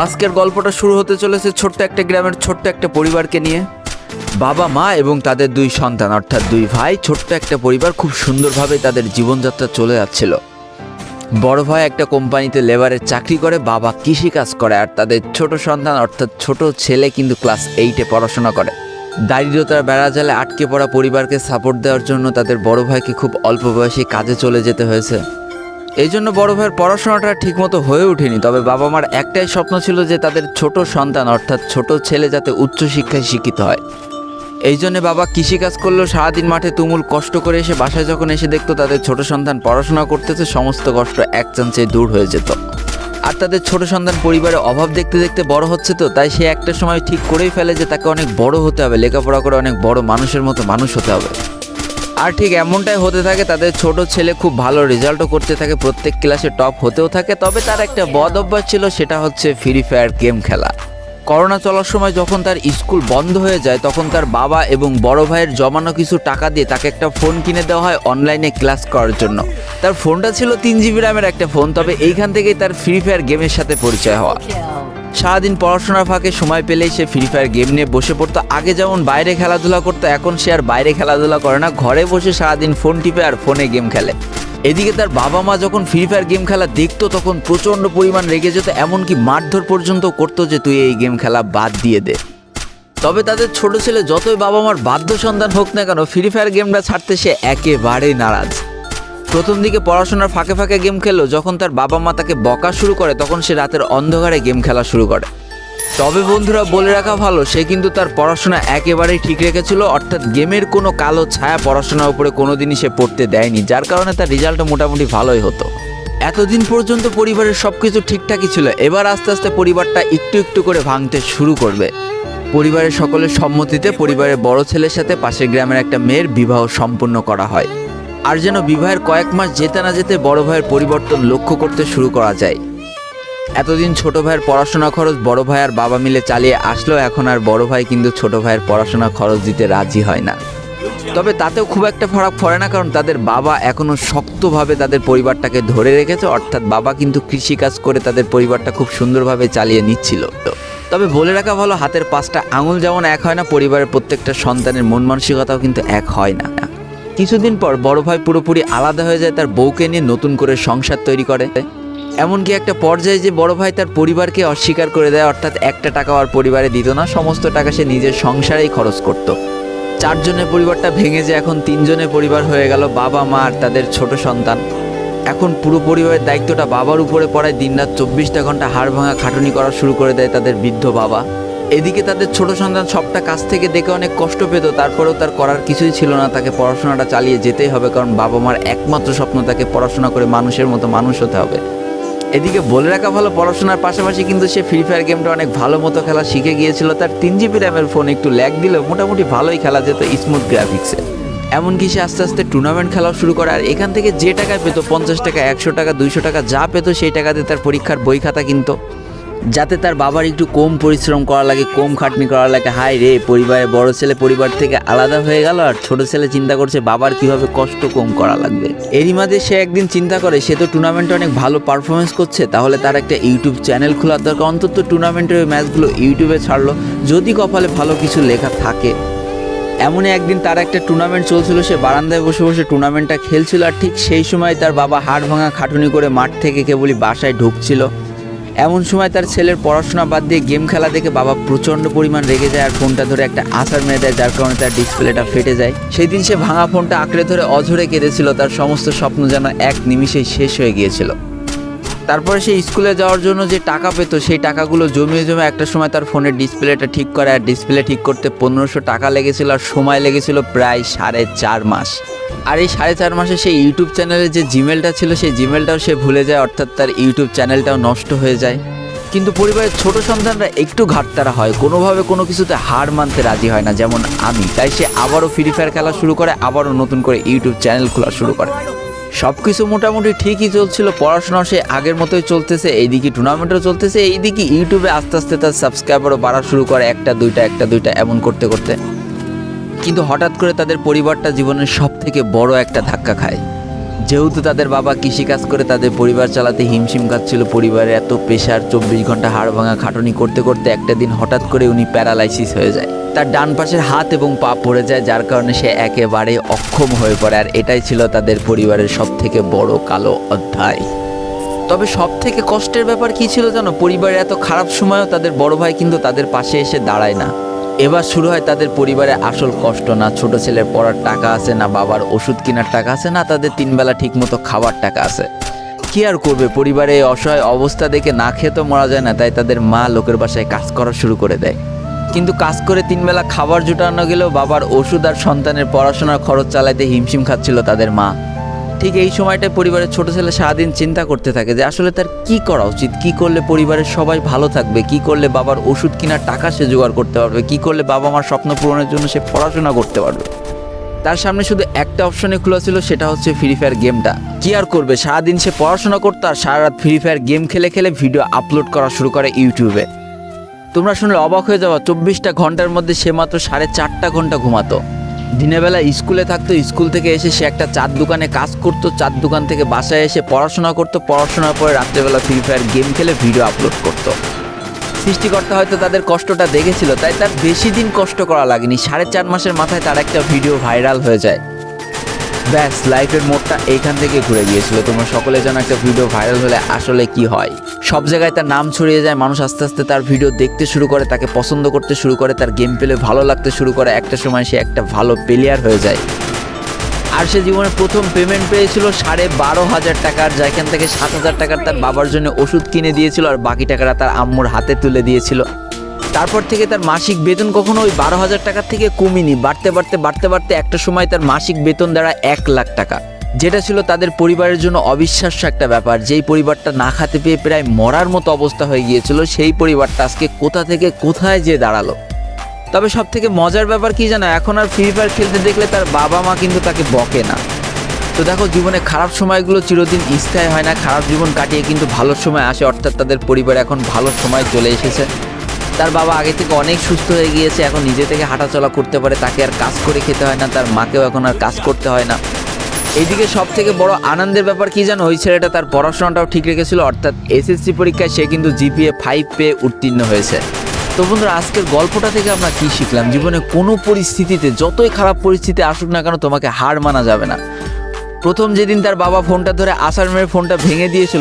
আজকের গল্পটা শুরু হতে চলেছে ছোট্ট একটা গ্রামের ছোট্ট একটা পরিবারকে নিয়ে। বাবা মা এবং তাদের দুই সন্তান অর্থাৎ দুই ভাই, ছোট্ট একটা পরিবার, খুব সুন্দরভাবে তাদের জীবনযাত্রা চলে যাচ্ছিল। বড় ভাই একটা কোম্পানিতে লেবারের চাকরি করে, বাবা কৃষিকাজ করে, আর তাদের ছোট সন্তান অর্থাৎ ছোট ছেলে কিন্তু ক্লাস 8-এ পড়াশোনা করে। দারিদ্রতার বেড়াজালে আটকে পড়া পরিবারকে সাপোর্ট দেওয়ার জন্য তাদের বড় ভাইকে খুব অল্প বয়সে কাজে চলে যেতে হয়েছে। এই জন্য বড় ভাইয়ের পড়াশোনাটা ঠিকমতো হয়ে ওঠেনি। তবে বাবা মার একটাই স্বপ্ন ছিল যে তাদের ছোট সন্তান অর্থাৎ ছোট ছেলে যাতে উচ্চশিক্ষায় শিক্ষিত হয়। এই জন্য বাবা কৃষিকাজ করলেও সারাদিন মাঠে তুমুল কষ্ট করে এসে বাসায় যখন এসে দেখতো তাদের ছোট সন্তান পড়াশোনা করতেছে, সমস্ত কষ্ট এক চান্সে দূর হয়ে যেত। আর তাদের ছোট সন্তান পরিবারে অভাব দেখতে দেখতে বড় হচ্ছে, তো তাই সে একটা সময় ঠিক করেই ফেলে যে তাকে অনেক বড় হতে হবে, লেখাপড়া করে অনেক বড় মানুষের মতো মানুষ হতে হবে। আর ঠিক এমনটাই হতে থাকে। তাদের ছোট ছেলে খুব ভালো রেজাল্টও করতে থাকে, প্রত্যেক ক্লাসে টপ হতেও থাকে। তবে তার একটা বদ অভ্যাস ছিল, সেটা হচ্ছে ফ্রি ফায়ার গেম খেলা। করোনা চলার সময় যখন তার স্কুল বন্ধ হয়ে যায়, তখন তার বাবা এবং বড় ভাইয়ের জমানো কিছু টাকা দিয়ে তাকে একটা ফোন কিনে দেওয়া হয় অনলাইনে ক্লাস করার জন্য। তার ফোনটা ছিল 3 GB র্যামের একটা ফোন। তবে এইখান থেকেই তার ফ্রি ফায়ার গেমের সাথে পরিচয় হওয়া। সারাদিন পড়াশোনার ফাঁকে সময় পেলেই সে ফ্রি ফায়ার গেম নিয়ে বসে পড়তো। আগে যেমন বাইরে খেলাধুলা করতো, এখন সে আর বাইরে খেলাধুলা করে না, ঘরে বসে সারাদিন ফোন টিপে আর ফোনে গেম খেলে। এদিকে তার বাবা মা যখন ফ্রি ফায়ার গেম খেলা দেখতো তখন প্রচণ্ড পরিমাণ রেগে যেত, এমনকি মারধর পর্যন্ত করতো যে তুই এই গেম খেলা বাদ দিয়ে দে। তবে তাদের ছোট ছেলে যতই বাবা মার বাধ্য সন্তান হোক না কেন, ফ্রি ফায়ার গেমটা ছাড়তে সে একেবারেই নারাজ। প্রথম দিকে পড়াশোনার ফাঁকে ফাঁকে গেম খেললেও যখন তার বাবা মা তাকে বকা শুরু করে, তখন সে রাতের অন্ধকারে গেম খেলা শুরু করে। তবে বন্ধুরা, বলে রাখা ভালো, সে কিন্তু তার পড়াশোনা একেবারেই ঠিক রেখেছিল, অর্থাৎ গেমের কোনো কালো ছায়া পড়াশোনার উপরে কোনোদিনই সে পড়তে দেয়নি, যার কারণে তার রেজাল্টটা মোটামুটি ভালোই হতো। এতদিন পর্যন্ত পরিবারের সব কিছু ঠিকঠাকই ছিল। এবার আস্তে আস্তে পরিবারটা একটু একটু করে ভাঙতে শুরু করবে। পরিবারের সকলের সম্মতিতে পরিবারের বড় ছেলের সাথে পাশের গ্রামের একটা মেয়ের বিবাহ সম্পন্ন করা হয়। আর যেন বিবাহের কয়েক মাস যেতে না যেতে বড় ভাইয়ের পরিবর্তন লক্ষ্য করতে শুরু করা যায়। এতদিন ছোট ভাইয়ের পড়াশোনা খরচ বড় ভাই আর বাবা মিলে চালিয়ে আসলেও এখন আর বড় ভাই কিন্তু ছোট ভাইয়ের পড়াশোনা খরচ দিতে রাজি হয় না। তবে তাতেও খুব একটা ফারাক পড়ে না, কারণ তাদের বাবা এখনও শক্তভাবে তাদের পরিবারটাকে ধরে রেখেছে। অর্থাৎ বাবা কিন্তু কৃষিকাজ করে তাদের পরিবারটা খুব সুন্দরভাবে চালিয়ে নিচ্ছিল। তবে বলে রাখা ভালো, হাতের 5টা আঙুল যেমন এক হয় না, পরিবারের প্রত্যেকটা সন্তানের মন মানসিকতাও কিন্তু এক হয় না। কিছুদিন পর বড় ভাই পুরোপুরি আলাদা হয়ে যায়, তার বউকে নিয়ে নতুন করে সংসার তৈরি করে। এমনকি একটা পর্যায়ে যে বড় ভাই তার পরিবারকে অস্বীকার করে দেয়, অর্থাৎ একটা টাকাও আর পরিবারে দিত না, সমস্ত টাকা সে নিজের সংসারেই খরচ করত। 4 জনের পরিবারটা ভেঙে যে এখন 3 জনের পরিবার হয়ে গেল, বাবা মা আর তাদের ছোট সন্তান। এখন পুরো পরিবারের দায়িত্বটা বাবার উপরে পড়ায়। দিনরাত 24টা ঘন্টা হাড় ভাঙা খাটুনি করা শুরু করে দেয় তাদের বৃদ্ধ বাবা। এদিকে তাদের ছোট সন্তান সবটা কাছ থেকে দেখে অনেক কষ্ট পেত, তারপরেও তার করার কিছুই ছিল না, তাকে পড়াশোনাটা চালিয়ে যেতেই হবে, কারণ বাবা মার একমাত্র স্বপ্ন তাকে পড়াশোনা করে মানুষের মতো মানুষ হতে হবে। এদিকে বলে রাখা ভালো, পড়াশোনার পাশাপাশি কিন্তু সে ফ্রি ফায়ার গেমটা অনেক ভালো মতো খেলা শিখে গিয়েছিল। তার 3 GB র্যামের ফোন একটু ল্যাগ দিলেও মোটামুটি ভালোই খেলা যেত, স্মুথ গ্রাফিক্সে। এমনকি সে আস্তে আস্তে টুর্নামেন্ট খেলাও শুরু করে। আর এখান থেকে যে টাকায় পেত, 50 টাকা, 100 টাকা, 200 টাকা যা পেত, সেই টাকাতে তার পরীক্ষার বই খাতা কিনত, যাতে তার বাবার একটু কম পরিশ্রম করা লাগে, কম খাটনি করা লাগে। হায় রে, পরিবারের বড় ছেলে পরিবার থেকে আলাদা হয়ে গেল, আর ছোট ছেলে চিন্তা করছে বাবার কিভাবে কষ্ট কম করা লাগবে। এরই মাঝে সে একদিন চিন্তা করে, সে তো টুর্নামেন্টে অনেক ভালো পারফরমেন্স করছে, তাহলে তার একটা ইউটিউব চ্যানেল খোলার দরকার। অন্তত টুর্নামেন্টের ওই ম্যাচগুলো ইউটিউবে ছাড়লো, যদি কপালে ভালো কিছু লেখা থাকে। এমনই একদিন তার একটা টুর্নামেন্ট চলছিল, সে বারান্দায় বসে বসে টুর্নামেন্টটা খেলছিল। আর ঠিক সেই সময় তার বাবা হাড় ভাঙা খাটুনি করে মাঠ থেকে কেবলই বাসায় ঢুকছিল। এমন সময় তার ছেলের পড়াশোনা বাদ দিয়ে গেম খেলা দেখে বাবা প্রচণ্ড পরিমাণ রেগে যায়, আর ফোনটা ধরে একটা আছাড় মেরে দেয়, যার কারণে তার ডিসপ্লেটা ফেটে যায়। সেই দিন সে ভাঙা ফোনটা আঁকড়ে ধরে অঝরে কেঁদেছিল, তার সমস্ত স্বপ্ন যেন এক নিমিষেই শেষ হয়ে গিয়েছিল। তারপরে সে স্কুলে যাওয়ার জন্য যে টাকা পেত, সেই টাকাগুলো জমিয়ে জমে একটা সময় তার ফোনের ডিসপ্লেটা ঠিক করে। আর ডিসপ্লে ঠিক করতে 1500 টাকা লেগেছিল, আর সময় লেগেছিল প্রায় 4.5 মাস। আর এই 4.5 মাসে সেই ইউটিউব চ্যানেলের যে জিমেলটা ছিল, সেই জিমেলটাও সে ভুলে যায়, অর্থাৎ তার ইউটিউব চ্যানেলটাও নষ্ট হয়ে যায়। কিন্তু পরিবারের ছোট সন্তানরা একটু ঘাটতারা হয়, কোনোভাবে কোনো কিছুতে হার মানতে রাজি হয় না, যেমন আমি। তাই সে আবারও ফ্রি ফায়ার খেলা শুরু করে, আবারও নতুন করে ইউটিউব চ্যানেল খোলা শুরু করে। সব কিছু মোটামুটি ঠিকই চলছিল, পড়াশোনাও সে আগের মতোই চলতেছে, এইদিকে টুর্নামেন্টও চলতেছে, এইদিকে ইউটিউবে আস্তে আস্তে তার সাবস্ক্রাইবারও বাড়া শুরু করে, একটা দুইটা এমন করতে করতে। কিন্তু হঠাৎ করে তাদের পরিবারটা জীবনের সব থেকে বড় একটা ধাক্কা খায়, যেহেতু তাদের বাবা কৃষিকাজ করে তাদের পরিবার চালাতে হিমশিম খাচ্ছিল, পরিবারের এত প্রেশার, 24 ঘন্টা হাড় ভাঙা খাটুনি করতে করতে একটা দিন হঠাৎ করে উনি প্যারালাইসিস হয়ে যায়। তার ডান পাশের হাত এবং পা পড়ে যায়, যার কারণে সে একেবারে অক্ষম হয়ে পড়ে। আর এটাই ছিল তাদের পরিবারের সব থেকে বড় কালো অধ্যায়। তবে সব থেকে কষ্টের ব্যাপার কি ছিল জানো? পরিবারের এত খারাপ সময়ও তাদের বড় ভাই কিন্তু তাদের পাশে এসে দাঁড়ায় না। এবার শুরু হয় তাদের পরিবারে আসল কষ্ট। না ছোট ছেলের পড়ার টাকা আছে, না বাবার ওষুধ কেনার টাকা আছে, না তাদের 3 বেলা ঠিক মতো খাবার টাকা আছে। কি আর করবে, পরিবারে এই অসহায় অবস্থা দেখে না খেয়ে তো মরা যায় না, তাই তাদের মা লোকের বাসায় কাজ করা শুরু করে দেয়। কিন্তু কাজ করে 3 বেলা খাবার জোটানো গেলেও বাবার ওষুধ আর সন্তানের পড়াশোনার খরচ চালাইতে হিমশিম খাচ্ছিল তাদের মা। ঠিক এই সময়টায় পরিবারের ছোট ছেলে সারাদিন চিন্তা করতে থাকে যে আসলে তার কি করা উচিত, কি করলে পরিবারের সবাই ভালো থাকবে, কি করলে বাবার ওষুধ কেনার টাকা সে জোগাড় করতে পারবে, কি করলে বাবা মার স্বপ্ন পূরণের জন্য সে পড়াশোনা করতে পারবে। তার সামনে শুধু একটা অপশনে খোলা ছিল, সেটা হচ্ছে ফ্রি ফায়ার গেমটা। কি আর করবে, সারাদিন সে পড়াশোনা করতো আর সারা রাত ফ্রি ফায়ার গেম খেলে খেলে ভিডিও আপলোড করা শুরু করে ইউটিউবে। তোমরা শুনলে অবাক হয়ে যাওয়া, 24টা ঘন্টার মধ্যে সে মাত্র 4.5 ঘন্টা ঘুমাতো। দিনের বেলা স্কুলে থাকতো, স্কুল থেকে এসে সে একটা চার দোকানে কাজ করতো, চার দোকান থেকে বাসায় এসে পড়াশোনা করতো, পড়াশোনার পরে রাত্রেবেলা ফ্রি ফায়ার গেম খেলে ভিডিও আপলোড করতো। সৃষ্টিকর্তা হয়তো তাদের কষ্টটা দেখেছিল, তাই তার বেশি দিন কষ্ট করা লাগেনি। 4.5 মাসের মাথায় তার একটা ভিডিও ভাইরাল হয়ে যায়। ব্যাস, লাইফের মোড়টা এইখান থেকে ঘুরে গিয়েছিল। তোমরা সকলে জানো একটা ভিডিও ভাইরাল হলে আসলে কি হয়। সব জায়গায় তার নাম ছড়িয়ে যায়, মানুষ আস্তে আস্তে তার ভিডিও দেখতে শুরু করে, তাকে পছন্দ করতে শুরু করে, তার গেম প্লে ভালো লাগতে শুরু করে। একটা সময় সে একটা ভালো প্লেয়ার হয়ে যায়। আর সে জীবনে প্রথম পেমেন্ট পেয়েছিল 12,500 টাকার, যেখান থেকে 7,000 টাকার তার বাবার জন্য ওষুধ কিনে দিয়েছিল আর বাকি টাকাটা তার আম্মুর হাতে তুলে দিয়েছিল। তারপর থেকে তার মাসিক বেতন কখনো ওই 12,000 টাকার থেকে কমেনি, বাড়তে বাড়তে বাড়তে বাড়তে একটা সময় তার মাসিক বেতন দাঁড়ায় 1 লাখ টাকা, যেটা ছিল তাদের পরিবারের জন্য অবিশ্বাস্য একটা ব্যাপার। যেই পরিবারটা না খেতে পেয়ে প্রায় মরার মতো অবস্থা হয়ে গিয়েছিল, সেই পরিবারটা আজকে কোথা থেকে কোথায় যেয়ে দাঁড়ালো। তবে সব থেকে মজার ব্যাপার কি জানো, এখন আর ফ্রি ফায়ার খেলতে দেখলে তার বাবা মা কিন্তু তাকে বকে না। তো দেখো, জীবনে খারাপ সময়গুলো চিরদিন স্থায়ী হয় না, খারাপ জীবন কাটিয়ে কিন্তু ভালো সময় আসে। অর্থাৎ তাদের পরিবারে এখন ভালো সময় চলে এসেছে। তার বাবা আগে থেকে অনেক সুস্থ হয়ে গিয়েছে, এখন নিজে থেকে হাঁটাচলা করতে পারে, তাকে আর কাজ করে খেতে হয় না, তার মাকেও এখন আর কাজ করতে হয় না। এইদিকে সব থেকে বড় আনন্দের ব্যাপার কি জানো, ওই ছেলেটা তার পড়াশোনাটাও ঠিক রেখেছিল। অর্থাৎ এসএসসি পরীক্ষায় সে কিন্তু জিপিএ 5 পেয়ে উত্তীর্ণ হয়েছে। তো বন্ধুরা, আজকের গল্পটা থেকে আমরা কি শিখলাম? জীবনে কোনো পরিস্থিতিতে, যতই খারাপ পরিস্থিতি আসুক না কেন, তোমাকে হার মানা যাবে না। প্রথম যেদিন তার বাবা ফোনটা ধরে আছাড় মেরে ফোনটা ভেঙে দিয়েছিল,